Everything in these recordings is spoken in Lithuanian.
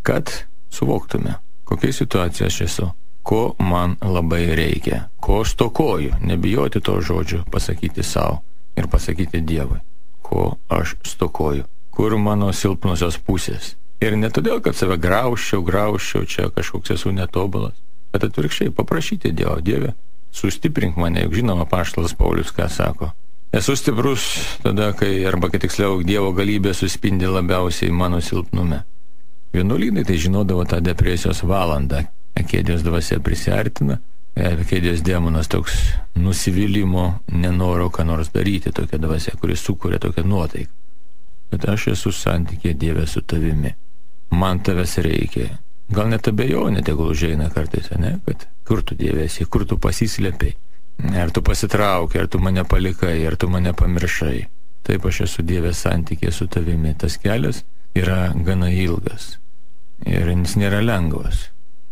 kad suvoktume, kokia situacija aš esu, ko man labai reikia, ko stokoju, nebijoti to žodžio pasakyti savo ir pasakyti Dievui, ko aš stokoju, kur mano silpnosios pusės. Ir ne todėl, kad save graužčiau, čia kažkoks esu netobulas, bet atvirkščiai paprašyti Dievo, Dieve, sustiprink mane, juk žinoma apaštalas Paulius ką sako. Esu stiprus tada, arba kai tiksliau Dievo galybė suspindi labiausiai mano silpnume. Vienuolynai tai žinodavo tą depresijos valandą. Akedijos dvasia prisiartina, Akedijos demonas toks nusivylimo, nenoro ką nors daryti, tokia dvasia, kuris sukuria tokią nuotaiką. Bet aš esu santykė, Dieve, su tavimi. Man tavęs reikia. Gal net abejonė tegul užeina kartais, ne? Kad kur tu, Dieve, esi, kur tu pasislėpiai. Ar tu pasitraukai, ar tu mane palikai, ar tu mane pamiršai. Taip aš esu, Dieve, santykė su tavimi. Tas kelias yra gana ilgas ir jis nėra lengvas.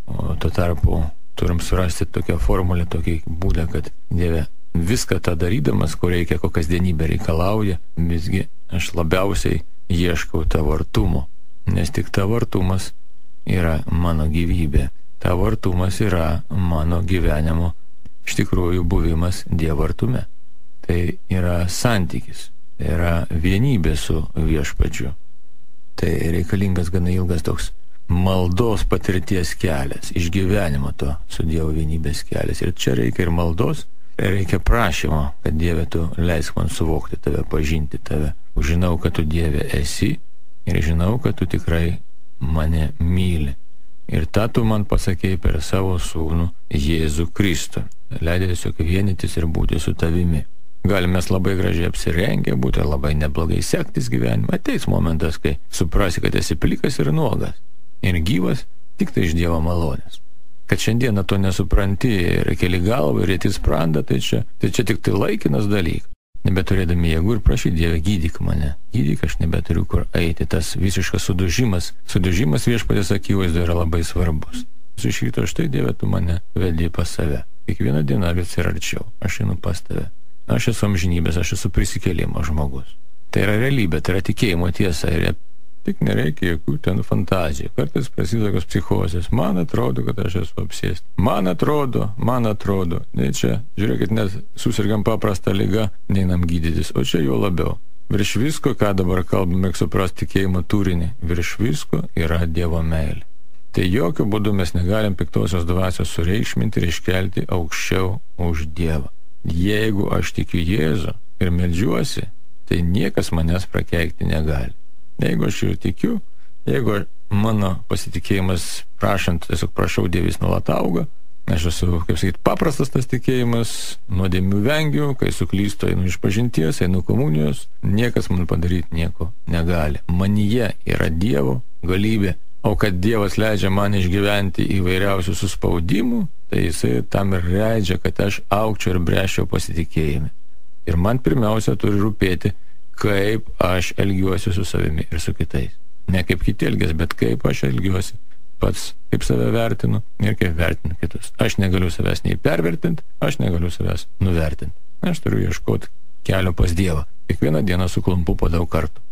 O tuo tarpu turim surasti tokią formulę, tokį būdą, kad Dieve, viską tą darydamas, ko reikia, ko kasdienybė reikalauja, visgi aš labiausiai ieškau tavo artumo, nes tik tavo artumas yra mano gyvybė, tavo artumas yra mano gyvenimo iš tikrųjų buvimas Dievo artume. Tai yra santykis, tai yra vienybė su viešpačiu. Tai reikalingas gana ilgas toks maldos patirties kelias, išgyvenimo to su Dievo vienybės kelias. Ir čia reikia ir maldos, reikia prašymo, kad Dieve, tu leisk man suvokti tave, pažinti tave. Žinau, kad tu, Dieve, esi ir žinau, kad tu tikrai mane myli. Ir tą tu man pasakei per savo sūnų Jėzų Kristų. Leidai tiesiog vienytis ir būti su tavimi. Galime mes labai gražiai apsirengę būti, labai neblogai sektis gyvenimą. Ateis momentas, kai suprasi, kad esi plikas ir nuogas ir gyvas tik tai iš Dievo malonės. Kad šiandieną to nesupranti ir keli galvą ir rėti sprandą, tai čia tik tai laikinas dalykas. Nebeturėdami jėgų ir prašyti, Dieve, gydyk mane. Gydyk, aš nebeturiu kur eiti. Tas visiškas sudužimas viešpatės akivaizdoje yra labai svarbus. Su šito štai, Dieve, tu mane vedi pas save. Kiekvieną dieną vis ir arčiau. Aš einu pas tave. Aš esu amžinybės, aš esu prisikėlimo žmogus. Tai yra realybė, tai yra tikėjimo tiesa ir tik nereikia jokių ten fantazijų. Kartais prasideda tokios psichozės. Man atrodo, kad aš esu apsėstas. Man atrodo. Ne čia, žiūrėkit, net susirgam paprastą ligą, neinam gydytis, o čia jau labiau. Virš visko, ką dabar kalbame, suprasti tikėjimo turinį, virš visko yra Dievo meilė. Tai jokių būdų mes negalim piktosios dvasios sureikšminti ir iškelti aukščiau už Dievą. Jeigu aš tikiu Jėzų ir meldžiuosi, tai niekas manęs prakeikti negali. Jeigu aš jau tikiu, jeigu mano pasitikėjimas prašant, tiesiog prašau, Dievis nuolat auga, aš esu, kaip sakyti, paprastas tas tikėjimas, nuodėmių vengiu, kai suklystu, einu iš pažinties, einu komunijos, niekas man padaryti nieko negali. Manyje yra Dievo galybė, o kad Dievas leidžia man išgyventi įvairiausių suspaudimų, tai jisai tam ir leidžia, kad aš augčiau ir bręsčiau pasitikėjime. Ir man pirmiausia turi rūpėti, kaip aš elgiuosi su savimi ir su kitais. Ne kaip kiti elgiasi, bet kaip aš elgiuosi pats, kaip save vertinu ir kaip vertinu kitus. Aš negaliu savęs nei pervertinti, aš negaliu savęs nuvertinti. Aš turiu ieškoti kelio pas Dievą. Kiekvieną dieną suklumpu po daug kartų.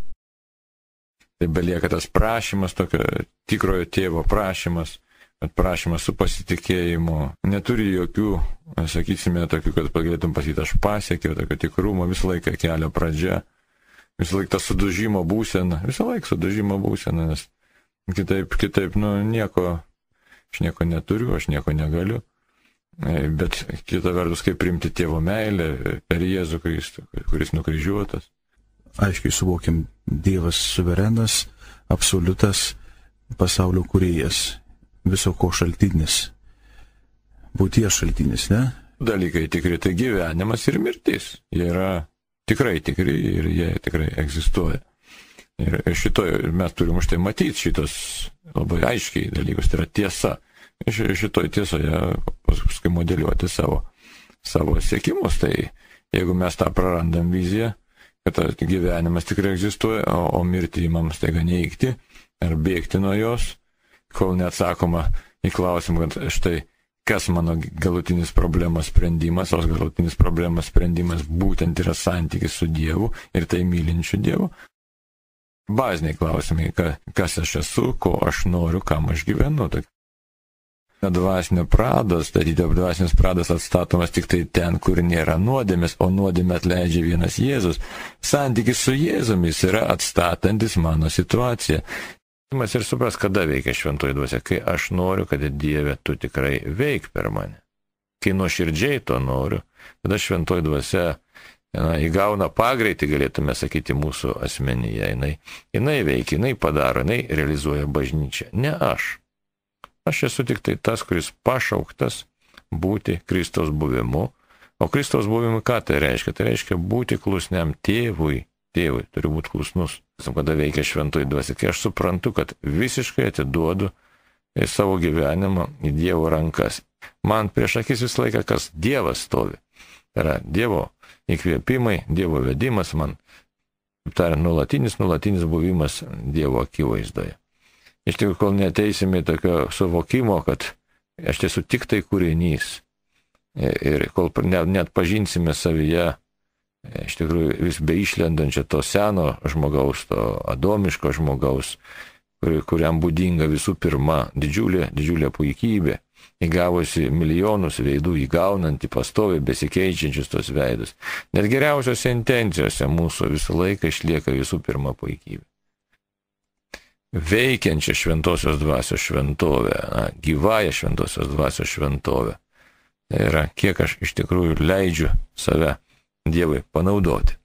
Tai belieka tas prašymas, tokio tikrojo tėvo prašymas, bet prašymas su pasitikėjimu. Neturi jokių, sakysime, tokių, kad galėtum pasakyti, aš pasiekiau, tokio tikrumo, visą laiką kelio pradžia, visą laiką ta sudužimo būsena, nes kitaip, nieko, aš nieko neturiu, aš nieko negaliu. Bet kita vertus, kaip priimti tėvo meilę per Jėzų Kristų, kuris nukryžiuotas. Aiškiai suvokiam, Dievas suverenas, absoliutas, pasaulio kūrėjas, viso ko šaltinis, būties šaltinis, ne? Dalykai tikri, tai gyvenimas ir mirtis. Jie yra tikrai tikri ir jie tikrai egzistuoja. Ir mes turim už tai matyti šitos labai aiškiai dalykus, tai yra tiesa. Ir šitoj tiesoje paskui modeliuoti savo siekimus. Tai jeigu mes tą prarandam viziją, kad gyvenimas tikrai egzistuoja, o mirtį imams taiga neigti ar bėgti nuo jos, kol neatsakoma į klausimą, kad štai kas mano galutinis problemos sprendimas, o galutinis problemos sprendimas būtent yra santykis su Dievu ir tai mylinčiu Dievu. baziniai klausimai, kas aš esu, ko aš noriu, kam aš gyvenu. Dvasinio prados, dvasinis pradas atstatomas tik tai ten, kur nėra nuodėmės, o nuodėmę atleidžia vienas Jėzus. Santykis su Jėzumis yra atstatantis mano situaciją. Ir supras, kada veikia šventoji dvasia, kai aš noriu, kad Dieve tu tikrai veik per mane. Kai nuoširdžiai to noriu, tada šventoji dvasia įgauna pagreitį, galėtume sakyti, mūsų asmenyje. Jinai veikia, jinai padaro, jinai realizuoja bažnyčią. Ne aš. Aš esu tik tai tas, kuris pašauktas būti Kristaus buvimu. O Kristaus buvimu ką tai reiškia? Tai reiškia būti klusniam tėvui. Tėvui turiu būti klusnus. Kada veikia šventoji dvasia, kai aš suprantu, kad visiškai atiduodu savo gyvenimą į Dievo rankas. Man prieš akis visą laiką, kas Dievas stovi. Tai yra Dievo įkvėpimai, Dievo vedimas, man, tai yra nuolatinis buvimas Dievo akivaizdoje. Iš tikrųjų, kol neteisime tokio suvokimo, kad aš esu tik tai kūrinys ir kol net pažinsime savyje, iš tikrųjų, vis beišlendančią to seno žmogaus, to adomiško žmogaus, kuriam būdinga visų pirma didžiulė puikybė, įgavusi milijonus veidų, įgaunanti pastoviai besikeičiančius tos veidus. Net geriausiose intencijose mūsų visą laiką išlieka visų pirma puikybė. Veikiančią šventosios dvasios šventovę, gyvąją šventosios dvasios šventovę. Tai yra, kiek aš iš tikrųjų leidžiu save Dievui panaudoti.